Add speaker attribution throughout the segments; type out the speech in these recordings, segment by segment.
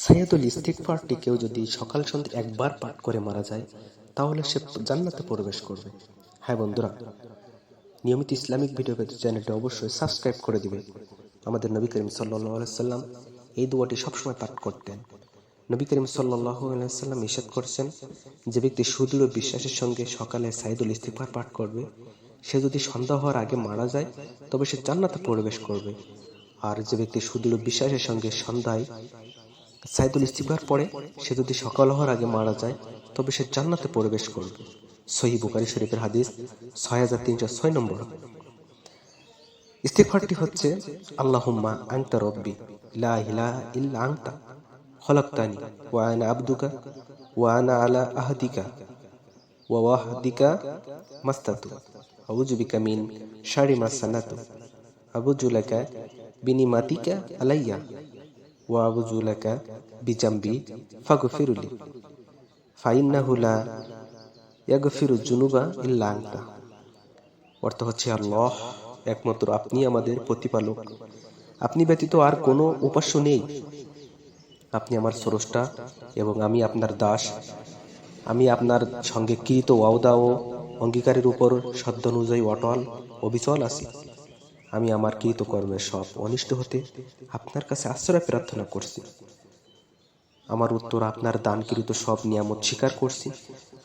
Speaker 1: সাইয়্যিদুল ইস্তিগফারটি কেউ যদি সকাল সন্ধ্যা একবার পাঠ করে মারা যায় তাহলে সে জান্নাতে প্রবেশ করবে। হ্যাঁ বন্ধুরা, নিয়মিত ইসলামিক ভিডিও পেতে চ্যানেলটি অবশ্যই সাবস্ক্রাইব করে দিবে। আমাদের নবী করিম সাল্লাল্লাহু আলাইহি সাল্লাম এই দোয়াটি সবসময় পাঠ করতেন। নবী করিম সাল্লাল্লাহু আলাইহি সাল্লাম ইরশাদ করেছেন, যে ব্যক্তি সুদৃঢ় বিশ্বাসের সঙ্গে সকালে সাইয়্যিদুল ইস্তিগফার পাঠ করবে, সে যদি সন্ধ্যা হওয়ার আগে মারা যায় তবে সে জান্নাতে প্রবেশ করবে। আর যে ব্যক্তি সুদৃঢ় বিশ্বাসের সঙ্গে সন্ধ্যায় সাইয়্যিদুল ইস্তিগফার পড়ে, সে যদি সকাল হওয়ার আগে মারা যায় তবে সে জান্নাতে প্রবেশ করবে। সহিহ বুখারী শরীফের হাদিস 6306 নম্বর। ইস্তিগফারটি হচ্ছে, আল্লাহুম্মা আনতা রব্বি লা ইলাহা ইল্লা আনতা খলাকতানি ওয়া আনা আবদুকা ওয়া আনা আলা আহদিকা ওয়া ওয়াহদিকা মাস্তাতু আউযু বিকা মিন শাররি মা সানাতু আবুযু লাকা বিনিমাতিকা আলাইয়া ওয়া আবুযু লাকা বিজামবি ফাগফিরলি ফাইন্নাহু লা ইয়াগফিরু যুনুবা ইল্লা আনতা। অর্থ হচ্ছে, আল্লাহ, একমাত্র আপনি আমাদের প্রতিপালক, আপনি ব্যতীত আর কোনো উপাস্য নেই, আপনি আমার স্রষ্টা এবং আমি আপনার দাস। আমি আপনার সঙ্গে কৃত ওয়াদা ও অঙ্গীকারের উপর সদ্যানুযায়ী অটল অবিচল আছি। আমি আমার কৃত কর্মের সব অনিষ্ট হতে আপনার কাছে আশ্রয় প্রার্থনা করছি। আমার উত্তর, আপনার দানকৃত সব নিয়ামত স্বীকার করছি।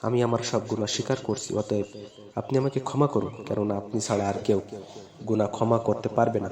Speaker 1: আমি আমার সব গুনাহ স্বীকার করছি। অতএব আপনি আমাকে ক্ষমা করুন, কেননা আপনি ছাড়া আর কেউ গুনাহ ক্ষমা করতে পারবে না।